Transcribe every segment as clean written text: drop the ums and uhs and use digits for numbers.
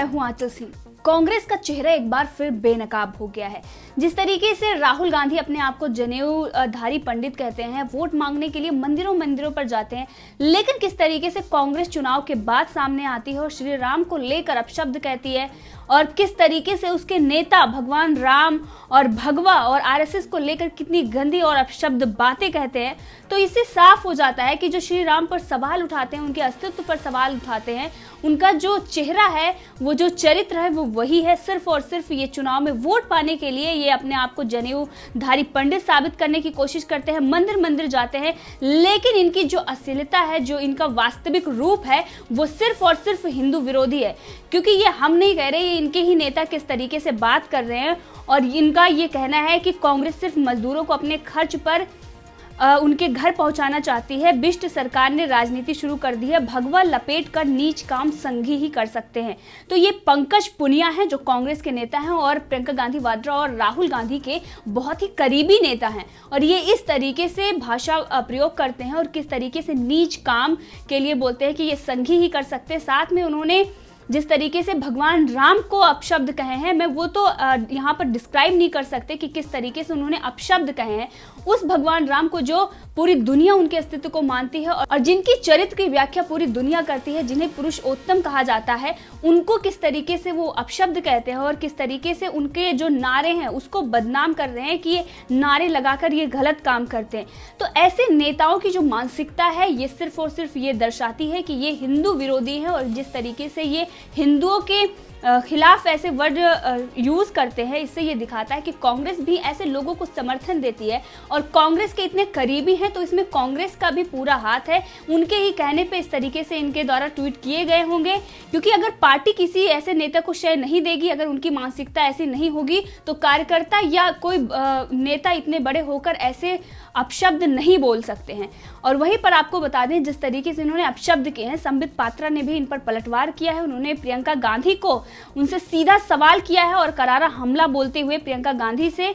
मैं हूं आंचल सिंह। कांग्रेस का चेहरा एक बार फिर बेनकाब हो गया है। जिस तरीके से राहुल गांधी अपने आप को जनेऊधारी पंडित कहते हैं, वोट मांगने के लिए मंदिरों मंदिरों पर जाते हैं, लेकिन किस तरीके से कांग्रेस चुनाव के बाद सामने आती है और श्री राम को लेकर अपशब्द कहती है, और किस तरीके से उसके नेता भगवान राम और भगवा और आरएसएस को लेकर कितनी गंदी और अपशब्द बातें कहते हैं, तो इससे साफ हो जाता है कि जो श्री राम पर सवाल उठाते हैं, उनके अस्तित्व पर सवाल उठाते हैं, उनका जो चेहरा है, वो जो चरित्र है, वो वही है। सिर्फ और सिर्फ ये चुनाव में वोट पाने के लिए ये अपने आप को जनेऊधारी पंडित साबित करने की कोशिश करते हैं, मंदिर मंदिर जाते हैं, लेकिन इनकी जो असलियता है, जो इनका वास्तविक रूप है, वो सिर्फ और सिर्फ हिंदू विरोधी है। क्योंकि ये हम नहीं कह रहे, ये इनके ही नेता किस तरीके से बात कर रहे हैं, और इनका ये कहना है कि कांग्रेस सिर्फ मजदूरों को अपने खर्च पर उनके घर पहुंचाना चाहती है। बिष्ट सरकार ने राजनीति शुरू कर दी है, भगवा लपेट कर नीच काम संघी ही कर सकते हैं। तो ये पंकज पुनिया हैं जो कांग्रेस के नेता हैं और प्रियंका गांधी वाड्रा और राहुल गांधी के बहुत ही करीबी नेता हैं, और ये इस तरीके से भाषा प्रयोग करते हैं और किस तरीके से नीच काम के लिए बोलते हैं कि ये संघी ही कर सकते हैं। साथ में उन्होंने जिस तरीके से भगवान राम को अपशब्द कहे हैं, मैं वो तो यहाँ पर डिस्क्राइब नहीं कर सकते कि किस तरीके से उन्होंने अपशब्द कहे हैं उस भगवान राम को जो पूरी दुनिया उनके अस्तित्व को मानती है और जिनकी चरित्र की व्याख्या पूरी दुनिया करती है, जिन्हें पुरुषोत्तम कहा जाता है, उनको किस तरीके से वो अपशब्द कहते हैं और किस तरीके से उनके जो नारे हैं उसको बदनाम कर रहे हैं कि ये नारे लगाकर ये गलत काम करते हैं। तो ऐसे नेताओं की जो मानसिकता है, ये सिर्फ और सिर्फ ये दर्शाती है कि ये हिंदू विरोधी है, और जिस तरीके से ये हिंदुओं के खिलाफ ऐसे वर्ड यूज करते हैं, इससे ये दिखाता है कि कांग्रेस भी ऐसे लोगों को समर्थन देती है और कांग्रेस के इतने करीबी हैं, तो इसमें कांग्रेस का भी पूरा हाथ है। उनके ही कहने पे इस तरीके से इनके द्वारा ट्वीट किए गए होंगे, क्योंकि अगर पार्टी किसी ऐसे नेता को शेयर नहीं देगी, अगर उनकी मानसिकता ऐसी नहीं होगी, तो कार्यकर्ता या कोई नेता इतने बड़े होकर ऐसे अपशब्द नहीं बोल सकते हैं। और वहीं पर आपको बता दें, जिस तरीके से इन्होंने अपशब्द किए हैं, संबित पात्रा ने भी इन पर पलटवार किया है। उन्होंने प्रियंका गांधी को उनसे सीधा सवाल किया है और करारा हमला बोलते हुए प्रियंका गांधी से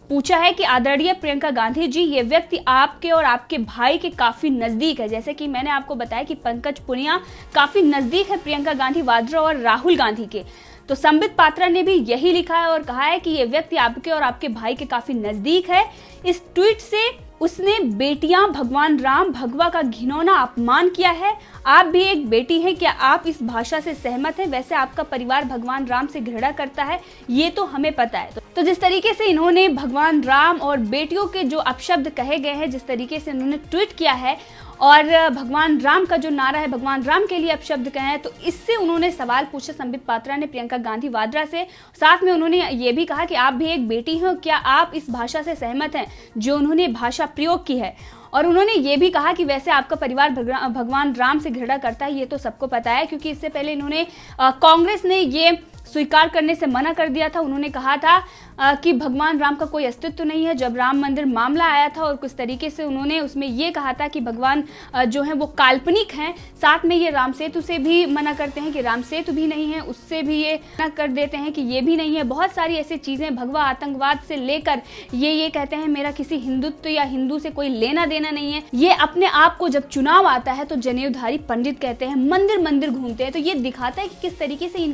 पूछा है कि आदरणीय प्रियंका गांधी जी, ये व्यक्ति आपके और आपके भाई के काफी नजदीक है। जैसे कि मैंने आपको बताया कि पंकज पुनिया काफी नजदीक है प्रियंका गांधी वाड्रा और राहुल गांधी के, तो संबित पात्रा ने भी यही लिखा है और कहा है कि ये व्यक्ति आपके और आपके भाई के काफी नजदीक है। इस ट्वीट से उसने बेटियां भगवान राम भगवा का घिनौना अपमान किया है। आप भी एक बेटी हैं, क्या आप इस भाषा से सहमत हैं? वैसे आपका परिवार भगवान राम से घृणा करता है, ये तो हमें पता है। तो जिस तरीके से इन्होंने भगवान राम और बेटियों के जो अपशब्द कहे गए हैं, जिस तरीके से इन्होंने ट्वीट किया है और भगवान राम का जो नारा है, भगवान राम के लिए अपशब्द कहे हैं, तो इससे उन्होंने सवाल पूछे संबित पात्रा ने प्रियंका गांधी वाड्रा से। साथ में उन्होंने ये भी कहा कि आप भी एक बेटी हो, क्या आप इस भाषा से सहमत हैं जो उन्होंने भाषा प्रयोग की है। और उन्होंने ये भी कहा कि वैसे आपका परिवार भगवान राम से घृणा करता है, ये तो सबको पता है, क्योंकि इससे पहले इन्होंने कांग्रेस ने ये स्वीकार करने से मना कर दिया था। उन्होंने कहा था कि भगवान राम का कोई अस्तित्व नहीं है जब राम मंदिर मामला आया था, और किस तरीके से उन्होंने उसमें ये कहा था कि भगवान जो है वो काल्पनिक हैं। साथ में ये राम सेतु से भी मना करते हैं कि राम सेतु भी नहीं है, उससे भी ये मना कर देते हैं कि ये भी नहीं है। बहुत सारी ऐसी चीज़ें, भगवा आतंकवाद से लेकर ये कहते हैं मेरा किसी हिंदुत्व या हिंदू से कोई लेना देना नहीं है। ये अपने आप को जब चुनाव आता है तो जनेऊधारी पंडित कहते हैं, मंदिर मंदिर घूमते हैं। तो ये दिखाता है कि किस तरीके से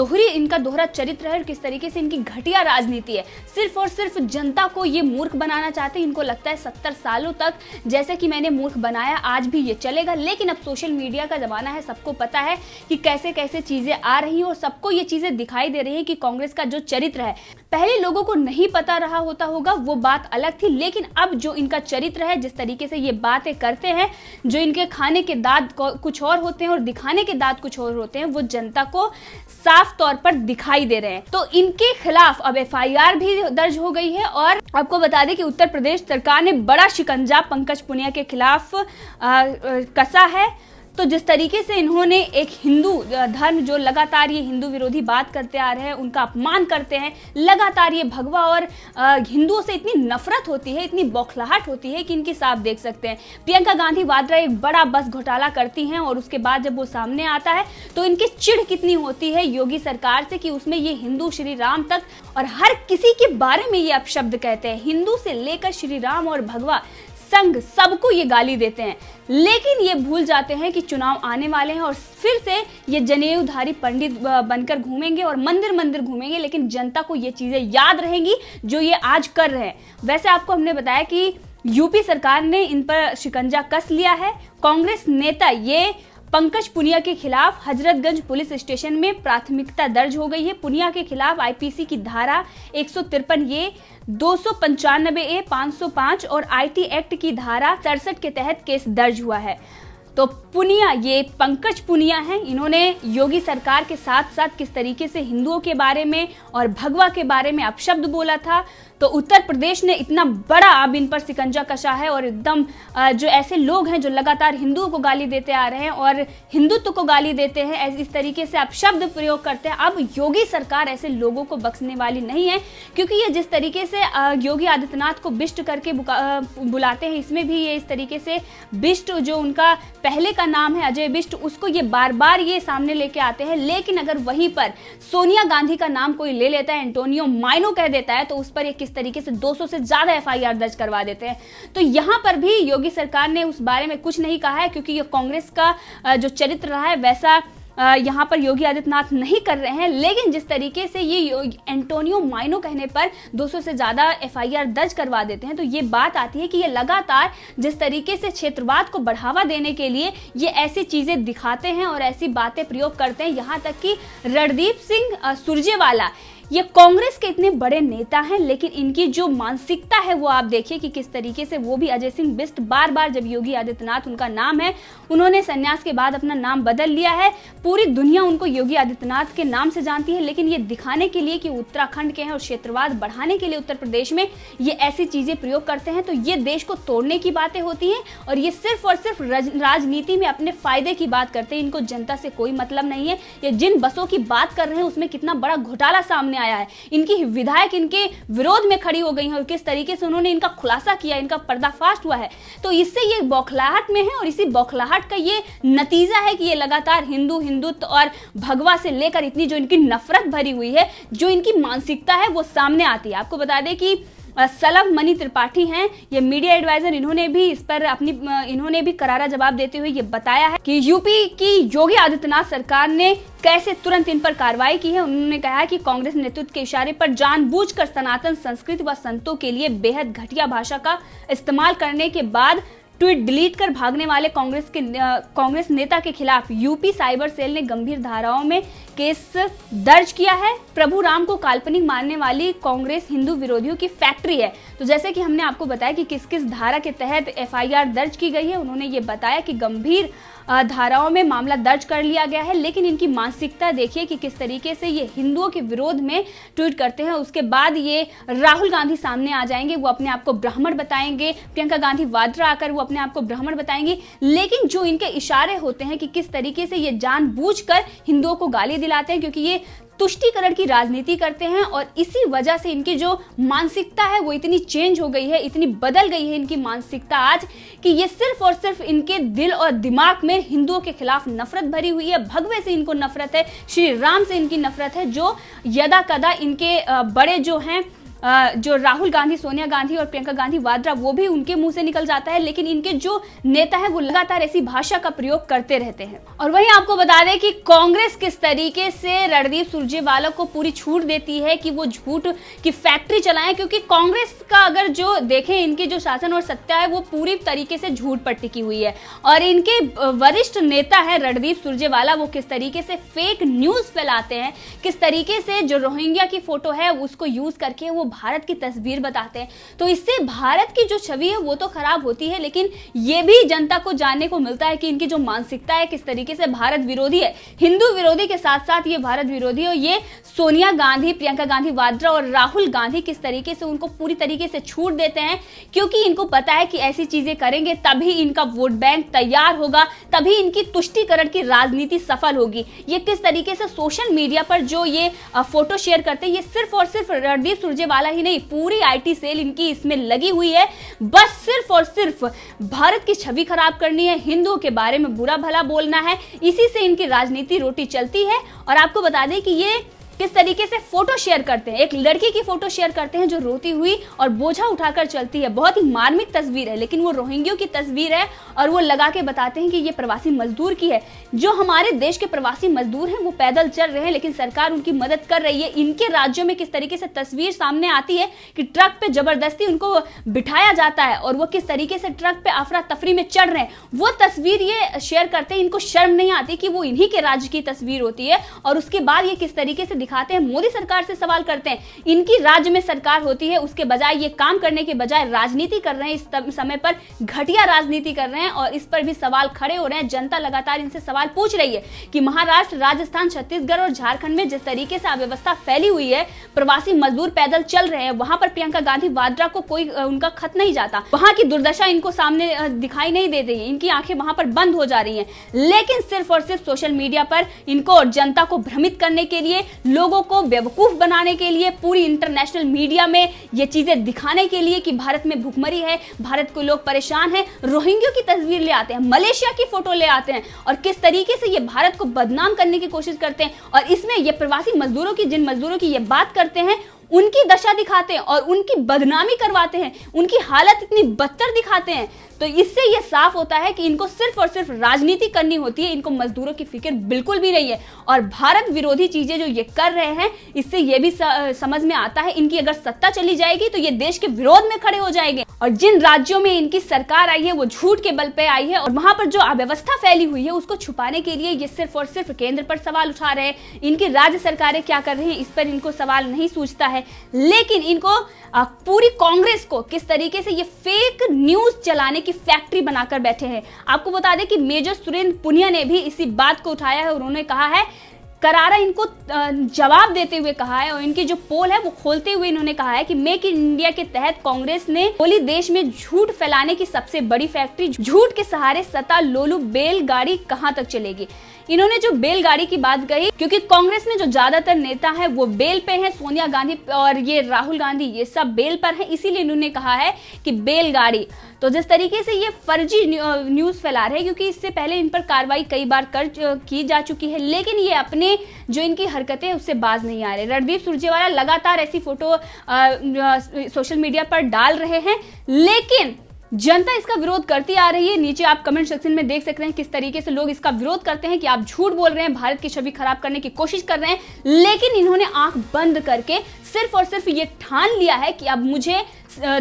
इनका दोहरा चरित्र है और किस तरीके से इनकी घटिया राजनीति है। सिर्फ और सिर्फ जनता को ये मूर्ख बनाना चाहते हैं। इनको लगता है 70 सालों तक जैसे कि मैंने मूर्ख बनाया, आज भी ये चलेगा। लेकिन अब सोशल मीडिया का जमाना है, सबको पता है कि कैसे कैसे चीजें आ रही हैं और सबको ये चीजें दिखाई दे रही है कि कांग्रेस का जो चरित्र है, पहले लोगों को नहीं पता रहा होगा, वो बात अलग थी, लेकिन अब जो इनका चरित्र है, जिस तरीके से ये बातें करते हैं, जो इनके खाने के दांत कुछ और होते हैं और दिखाने के दांत कुछ और होते हैं, वो जनता को साफ तौर पर दिखाई दे रहे हैं। तो इनके खिलाफ अब एफआईआर भी दर्ज हो गई है। और आपको बता दें कि उत्तर प्रदेश सरकार ने बड़ा शिकंजा पंकज पुनिया के खिलाफ कसा है। तो जिस तरीके से इन्होंने एक हिंदू धर्म, जो लगातार ये हिंदू विरोधी बात करते आ रहे हैं, उनका अपमान करते हैं, लगातार ये भगवा और हिंदुओं से इतनी नफरत होती है, इतनी बौखलाहट होती है कि इनकी साफ देख सकते हैं। प्रियंका गांधी वाड्रा एक बड़ा बस घोटाला करती हैं और उसके बाद जब वो सामने आता है तो इनकी चिढ़ कितनी होती है योगी सरकार से कि उसमें ये हिंदू श्री राम तक और हर किसी के बारे में ये अपशब्द कहते हैं। हिंदू से लेकर श्री राम और भगवा संघ सबको ये गाली देते हैं, लेकिन ये भूल जाते हैं कि चुनाव आने वाले हैं और फिर से ये जनेऊधारी पंडित बनकर घूमेंगे और मंदिर मंदिर घूमेंगे, लेकिन जनता को ये चीजें याद रहेंगी जो ये आज कर रहे हैं। वैसे आपको हमने बताया कि यूपी सरकार ने इन पर शिकंजा कस लिया है। कांग्रेस नेता ये पंकज पुनिया के खिलाफ हजरतगंज पुलिस स्टेशन में प्राथमिकता दर्ज हो गई है। पुनिया के खिलाफ आईपीसी की धारा 153 ए, 295 ए, 505 और आईटी एक्ट की धारा 67 के तहत केस दर्ज हुआ है। तो पुनिया, ये पंकज पुनिया हैं, इन्होंने योगी सरकार के साथ साथ किस तरीके से हिंदुओं के बारे में और भगवा के बारे में अपशब्द बोला था। तो उत्तर प्रदेश ने इतना बड़ा अब इन पर शिकंजा कसा है और एकदम जो ऐसे लोग हैं जो लगातार हिंदुओं को गाली देते आ रहे हैं और हिंदुत्व को गाली देते हैं, इस तरीके से अपशब्द प्रयोग करते हैं, अब योगी सरकार ऐसे लोगों को बख्शने वाली नहीं है। क्योंकि ये जिस तरीके से योगी आदित्यनाथ को बिष्ट करके बुलाते हैं, इसमें भी ये इस तरीके से बिष्ट, जो उनका पहले का नाम है अजय बिष्ट, उसको ये बार बार ये सामने लेके आते हैं। लेकिन अगर वहीं पर सोनिया गांधी का नाम कोई ले लेता है, एंटोनियो माइनो कह देता है, तो उस पर ये किस तरीके से 200 से ज्यादा एफआईआर दर्ज करवा देते हैं। तो यहां पर भी योगी सरकार ने उस बारे में कुछ नहीं कहा है, क्योंकि ये कांग्रेस का जो चरित्र रहा है वैसा यहाँ पर योगी आदित्यनाथ नहीं कर रहे हैं। लेकिन जिस तरीके से ये एंटोनियो माइनो कहने पर 200 से ज्यादा एफआईआर दर्ज करवा देते हैं, तो ये बात आती है कि ये लगातार जिस तरीके से क्षेत्रवाद को बढ़ावा देने के लिए ये ऐसी चीजें दिखाते हैं और ऐसी बातें प्रयोग करते हैं। यहाँ तक कि रणदीप सिंह सुरजेवाला ये कांग्रेस के इतने बड़े नेता हैं, लेकिन इनकी जो मानसिकता है वो आप देखिए कि किस तरीके से वो भी अजय सिंह बिष्ट, बार बार जब योगी आदित्यनाथ उनका नाम है, उन्होंने संन्यास के बाद अपना नाम बदल लिया है, पूरी दुनिया उनको योगी आदित्यनाथ के नाम से जानती है, लेकिन ये दिखाने के लिए कि उत्तराखंड के हैं और क्षेत्रवाद बढ़ाने के लिए उत्तर प्रदेश में ये ऐसी चीजें प्रयोग करते हैं, तो ये देश को तोड़ने की बातें होती हैं और ये सिर्फ और सिर्फ राजनीति में अपने फायदे की बात करते हैं। इनको जनता से कोई मतलब नहीं है। ये जिन बसों की बात कर रहे हैं उसमें कितना बड़ा घोटाला सामने आया है, इनकी विधायक इनके विरोध में खड़ी हो गई हैं और किस तरीके से उन्होंने इनका खुलासा किया, इनका पर्दाफाश हुआ है। तो इससे ये बौखलाहट में है और इसी बौखलाहट का ये नतीजा है कि ये लगातार हिंदुत्व और भगवा से लेकर इतनी जो इनकी नफरत भरी हुई है, जो इनकी मानसिकता है वो सामने आती है। आपको बता दें कि सलभ मणि त्रिपाठी हैं, ये मीडिया एडवाइजर, इन्होंने भी इस पर इन्होंने भी करारा जवाब देते हुए ये बताया है कि यूपी की योगी आदित्यनाथ सरकार ने कैसे तुरंत इन पर कार्रवाई की है। उन्होंने कहा कि कांग्रेस नेतृत्व के इशारे पर जानबूझकर सनातन संस्कृति व संतों के लिए बेहद घटिया भाषा का इस्तेमाल करने के बाद ट्वीट डिलीट कर भागने वाले कांग्रेस नेता के खिलाफ यूपी साइबर सेल ने गंभीर धाराओं में केस दर्ज किया है। प्रभु राम को काल्पनिक मानने वाली कांग्रेस हिंदू विरोधियों की फैक्ट्री है। तो जैसे कि हमने आपको बताया कि किस किस धारा के तहत एफआईआर दर्ज की गई है, उन्होंने ये बताया कि गंभीर धाराओं में मामला दर्ज कर लिया गया है। लेकिन इनकी मानसिकता देखिए कि किस तरीके से ये हिंदुओं के विरोध में ट्वीट करते हैं। उसके बाद ये राहुल गांधी सामने आ जाएंगे, वो अपने आप को ब्राह्मण बताएंगे, प्रियंका गांधी वाड्रा आकर वो अपने आप को ब्राह्मण बताएंगी। लेकिन जो इनके इशारे होते हैं कि किस तरीके से ये जानबूझकर हिंदुओं को गाली दिलाते हैं, क्योंकि ये तुष्टीकरण की राजनीति करते हैं और इसी वजह से इनकी जो मानसिकता है वो इतनी चेंज हो गई है, इतनी बदल गई है इनकी मानसिकता आज, कि ये सिर्फ और सिर्फ इनके दिल और दिमाग में हिंदुओं के खिलाफ नफरत भरी हुई है। भगवे से इनको नफरत है, श्री राम से इनकी नफरत है, जो यदा कदा इनके बड़े जो हैं जो राहुल गांधी, सोनिया गांधी और प्रियंका गांधी वाड्रा, वो भी उनके मुंह से निकल जाता है। लेकिन इनके जो नेता है वो लगातार ऐसी भाषा का प्रयोग करते रहते हैं। और वहीं आपको बता दें कि कांग्रेस किस तरीके से रणदीप सुरजेवाला को पूरी छूट देती है कि वो झूठ की फैक्ट्री चलाएं, क्योंकि कांग्रेस का अगर जो देखें इनके जो शासन और सत्ता है वो पूरी तरीके से झूठ पर टिकी हुई है। और इनके वरिष्ठ नेता है रणदीप सुरजेवाला, वो किस तरीके से फेक न्यूज फैलाते हैं, किस तरीके से जो रोहिंग्या की फोटो है उसको यूज करके वो भारत की तस्वीर बताते हैं। तो इससे भारत की जो छवि है वो तो खराब होती है, लेकिन ये भी जनता को जानने को मिलता है कि इनकी जो मानसिकता है किस तरीके से भारत विरोधी है, हिंदू विरोधी के साथ साथ ये भारत विरोधी है। और ये सोनिया गांधी, प्रियंका गांधी वाड्रा और राहुल गांधी किस तरीके से उनको पूरी तरीके से छूट देते हैं, क्योंकि इनको पता है कि ऐसी चीजें करेंगे तभी इनका वोट बैंक तैयार होगा, तभी इनकी तुष्टीकरण की राजनीति सफल होगी। ये किस तरीके से सोशल मीडिया पर जो ये फोटो शेयर करते हैं, ये सिर्फ और सिर्फ रणदीप सुरजेवाला ही नहीं, पूरी आईटी सेल इनकी इसमें लगी हुई है। बस सिर्फ और सिर्फ भारत की छवि खराब करनी है, हिंदुओं के बारे में बुरा भला बोलना है, इसी से इनकी राजनीति रोटी चलती है। और आपको बता दें कि ये किस तरीके से फोटो शेयर करते हैं, एक लड़की की फोटो शेयर करते हैं जो रोती हुई और बोझा उठाकर चलती है। बहुत ही मार्मिक तस्वीर है, लेकिन वो रोहिंग्यों की तस्वीर है और वो लगा के बताते हैं कि ये प्रवासी मजदूर की है। जो हमारे देश के प्रवासी मजदूर हैं वो पैदल चल रहे हैं, लेकिन सरकार उनकी मदद कर रही है। इनके राज्यों में किस तरीके से तस्वीर सामने आती है कि ट्रक पे जबरदस्ती उनको बिठाया जाता है और वो किस तरीके से ट्रक पे अफरा तफरी में चढ़ रहे हैं, वो तस्वीर ये शेयर करते हैं। इनको शर्म नहीं आती कि वो इन्हीं के राज्य की तस्वीर होती है। और उसके बाद ये किस तरीके से दिखाते हैं, मोदी सरकार से सवाल करते हैं। इनकी राज्य में सरकार होती है, उसके बजाय ये काम करने के बजाय राजनीति कर रहे हैं। इस समय पर घटिया राजनीति कर रहे हैं और इस पर भी सवाल खड़े हो रहे हैं। जनता लगातार इनसे सवाल पूछ रही है कि महाराष्ट्र, राजस्थान, छत्तीसगढ़ और झारखंड में जिस तरीके से अव्यवस्था फैली हुई है, प्रवासी मजदूर पैदल चल रहे हैं, वहां पर प्रियंका गांधी वाड्रा को कोई उनका खत नहीं जाता। वहां की दुर्दशा इनको सामने दिखाई नहीं दे रही है, इनकी आंखें वहां पर बंद हो जा रही हैं। लेकिन सिर्फ और सिर्फ सोशल मीडिया पर इनको और जनता को भ्रमित करने के लिए, लोगों को बेवकूफ बनाने के लिए, पूरी इंटरनेशनल मीडिया में ये चीजें दिखाने के लिए कि भारत में भूखमरी है, भारत को लोग परेशान हैं, रोहिंग्यों की तस्वीर ले आते हैं, मलेशिया की फोटो ले आते हैं और किस तरीके से ये भारत को बदनाम करने की कोशिश करते हैं। और इसमें ये प्रवासी मजदूरों की, जिन मजदूरों की ये बात करते हैं, उनकी दशा दिखाते हैं और उनकी बदनामी करवाते हैं, उनकी हालत इतनी बदतर दिखाते हैं। तो इससे यह साफ होता है कि इनको सिर्फ और सिर्फ राजनीति करनी होती है, इनको मजदूरों की फिक्र बिल्कुल भी नहीं है। और भारत विरोधी चीजें जो ये कर रहे हैं, इससे यह भी समझ में आता है इनकी अगर सत्ता चली जाएगी तो ये देश के विरोध में खड़े हो जाएंगे। और जिन राज्यों में इनकी सरकार आई है वो झूठ के बल पे आई है और वहां पर जो अव्यवस्था फैली हुई है उसको छुपाने के लिए ये सिर्फ और सिर्फ केंद्र पर सवाल उठा रहे हैं। इनकी राज्य सरकारें क्या कर रही हैं इस पर इनको सवाल नहीं सूझता है। लेकिन इनको पूरी कांग्रेस को किस तरीके से ये फेक न्यूज चलाने की फैक्ट्री बनाकर बैठे हैं। आपको बता दें कि मेजर सुरेंद्र पुनिया ने भी इसी बात को उठाया है और उन्होंने कहा है, करारा इनको जवाब देते हुए कहा है और इनकी जो पोल है वो खोलते हुए इन्होंने कहा है कि मेक इन इंडिया के तहत कांग्रेस ने खोली देश में झूठ फैलाने की सबसे बड़ी फैक्ट्री। झूठ के सहारे सत्ता लोलू बैलगाड़ी कहां तक चलेगी। इन्होंने जो बैलगाड़ी की बात कही, क्योंकि कांग्रेस में जो ज्यादातर नेता है वो बेल पे हैं, सोनिया गांधी और ये राहुल गांधी ये सब बेल पर हैं, इसीलिए इन्होंने कहा है कि बैलगाड़ी। तो जिस तरीके से ये फर्जी न्यूज फैला रहे हैं, क्योंकि इससे पहले इन पर कार्रवाई कई बार की जा चुकी है, लेकिन ये अपने जो इनकी हरकतें उससे बाज नहीं आ रहे। रणदीप सुरजेवाला लगातार ऐसी फोटो सोशल मीडिया पर डाल रहे हैं, लेकिन जनता इसका विरोध करती आ रही है। नीचे आप कमेंट सेक्शन में देख सकते हैं किस तरीके से लोग इसका विरोध करते हैं कि आप झूठ बोल रहे हैं, भारत की छवि खराब करने की कोशिश कर रहे हैं। लेकिन इन्होंने आंख बंद करके सिर्फ और सिर्फ ये ठान लिया है कि अब मुझे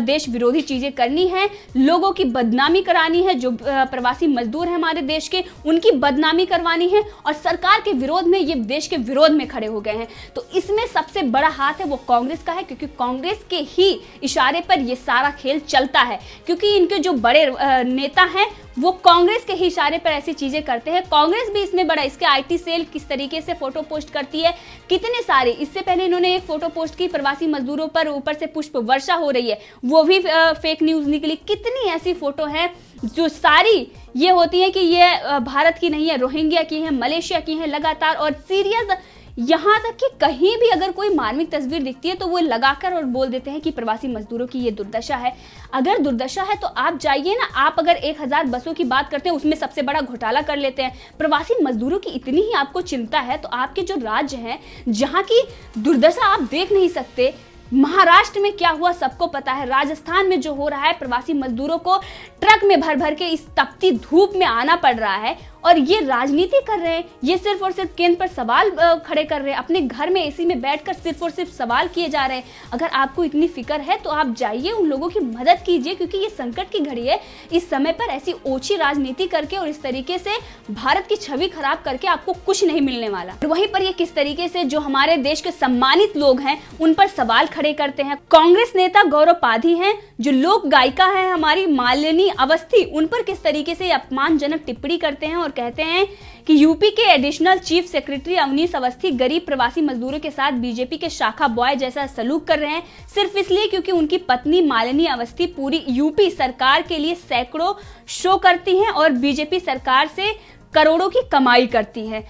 देश विरोधी चीजें करनी है, लोगों की बदनामी करानी है, जो प्रवासी मजदूर हैं हमारे देश के उनकी बदनामी करवानी है और सरकार के विरोध में ये देश के विरोध में खड़े हो गए हैं। तो इसमें सबसे बड़ा हाथ है वो कांग्रेस का है, क्योंकि कांग्रेस के ही इशारे पर ये सारा खेल चलता है, क्योंकि इनके जो बड़े नेता हैं वो कांग्रेस के ही इशारे पर ऐसी चीजें करते हैं। कांग्रेस भी इसमें बड़ा, इसके आईटी सेल किस तरीके से फोटो पोस्ट करती है, कितने सारे। इससे पहले इन्होंने एक फोटो पोस्ट की, प्रवासी मजदूरों पर ऊपर से पुष्प वर्षा हो रही है, वो भी फेक न्यूज निकली। कितनी ऐसी फोटो है जो सारी ये होती है कि ये भारत की नहीं है, रोहिंग्या की है, मलेशिया की है लगातार। और सीरियस यहाँ तक कि कहीं भी अगर कोई मार्मिक तस्वीर दिखती है तो वो लगाकर और बोल देते हैं कि प्रवासी मजदूरों की ये दुर्दशा है। अगर दुर्दशा है तो आप जाइए ना, आप अगर 1000 बसों की बात करते हैं उसमें सबसे बड़ा घोटाला कर लेते हैं। प्रवासी मजदूरों की इतनी ही आपको चिंता है तो आपके जो राज्य हैं जहाँ की दुर्दशा आप देख नहीं सकते, महाराष्ट्र में क्या हुआ सबको पता है, राजस्थान में जो हो रहा है, प्रवासी मजदूरों को ट्रक में भर भर के इस तपती धूप में आना पड़ रहा है और ये राजनीति कर रहे हैं। ये सिर्फ और सिर्फ केंद्र पर सवाल खड़े कर रहे हैं, अपने घर में एसी में बैठकर सिर्फ और सिर्फ सवाल किए जा रहे हैं। अगर आपको इतनी फिक्र है तो आप जाइए उन लोगों की मदद कीजिए, क्योंकि ये संकट की घड़ी है। इस समय पर ऐसी ओछी राजनीति करके और इस तरीके से भारत की छवि खराब करके आपको कुछ नहीं मिलने वाला। वहीं पर ये किस तरीके से जो हमारे देश के सम्मानित लोग हैं उन पर सवाल खड़े करते हैं। कांग्रेस नेता गौरव पाधी हैं, जो लोक गायिका है हमारी मालिनी अवस्थी, उन पर किस तरीके से अपमानजनक टिप्पणी करते हैं और कहते हैं कि यूपी के additional chief secretary Awanish Awasthi गरीब प्रवासी मजदूरों के साथ बीजेपी के शाखा बॉय जैसा सलूक कर रहे हैं, सिर्फ इसलिए क्योंकि उनकी पत्नी मालिनी अवस्थी पूरी यूपी सरकार के लिए सैकड़ों शो करती हैं और बीजेपी सरकार से करोड़ों की कमाई करती है।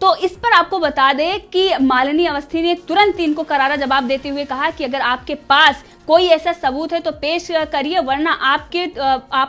तो इस पर आपको बता दें कि मालिनी अवस्थी ने तुरंत इनको करारा जवाब देते हुए कहा कि अगर आपके पास कोई ऐसा सबूत है तो पेश करिए, वरना आप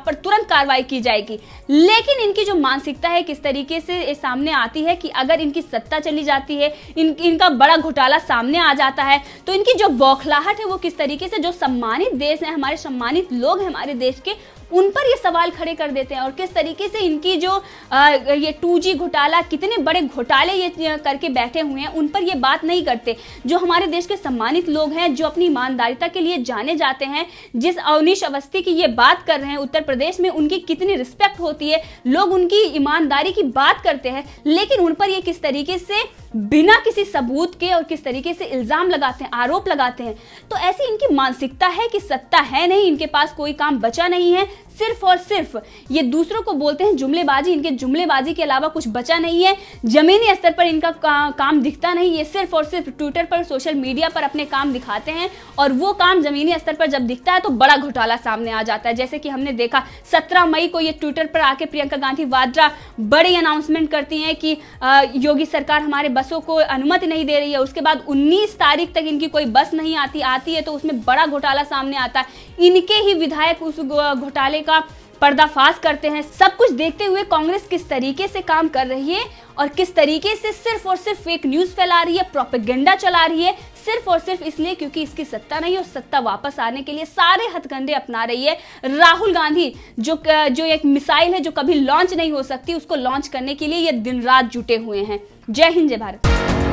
पर तुरंत कार्रवाई की जाएगी। लेकिन इनकी जो मानसिकता है किस तरीके से सामने आती है कि अगर इनकी सत्ता चली जाती है, इनका बड़ा घोटाला सामने आ जाता है, तो इनकी जो बौखलाहट है वो किस तरीके से, जो सम्मानित देश है, हमारे सम्मानित लोग हैं हमारे देश के, उन पर ये सवाल खड़े कर देते हैं। और किस तरीके से इनकी जो ये 2G घोटाला, कितने बड़े घोटाले ये करके बैठे हुए हैं, उन पर ये बात नहीं करते। जो हमारे देश के सम्मानित लोग हैं, जो अपनी ईमानदारिता के लिए जाने जाते हैं, जिस अवनीश अवस्थी की ये बात कर रहे हैं उत्तर प्रदेश में, उनकी कितनी रिस्पेक्ट होती है, लोग उनकी ईमानदारी की बात करते हैं, लेकिन उन पर ये किस तरीके से बिना किसी सबूत के और किस तरीके से इल्जाम लगाते हैं, आरोप लगाते हैं। तो ऐसी इनकी मानसिकता है कि सत्ता है नहीं, इनके पास कोई काम बचा नहीं है, सिर्फ और सिर्फ ये दूसरों को बोलते हैं जुमलेबाजी, इनके जुमलेबाजी के अलावा कुछ बचा नहीं है। जमीनी स्तर पर इनका काम दिखता नहीं, ये सिर्फ और सिर्फ ट्विटर पर, सोशल मीडिया पर अपने काम दिखाते हैं, और वो काम जमीनी स्तर पर जब दिखता है तो बड़ा घोटाला सामने आ जाता है। जैसे कि हमने देखा 17 मई को ये ट्विटर पर आके प्रियंका गांधी वाड्रा बड़ी अनाउंसमेंट करती हैं कि योगी सरकार हमारे बसों को अनुमति नहीं दे रही है। उसके बाद 19 तारीख तक इनकी कोई बस नहीं आती है तो उसमें बड़ा घोटाला सामने आता है। इनके ही विधायक उस घोटाले का पर्दाफाश करते हैं। सब कुछ देखते हुए कांग्रेस किस तरीके से काम कर रही है और किस तरीके से सिर्फ और सिर्फ फेक न्यूज फैला रही है, प्रोपेगेंडा चला रही है, सिर्फ और सिर्फ इसलिए क्योंकि इसकी सत्ता नहीं, और सत्ता वापस आने के लिए सारे हथकंडे अपना रही है। राहुल गांधी जो एक मिसाइल है जो कभी लॉन्च नहीं हो सकती, उसको लॉन्च करने के लिए ये दिन रात जुटे हुए हैं। जय हिंद, जय भारत।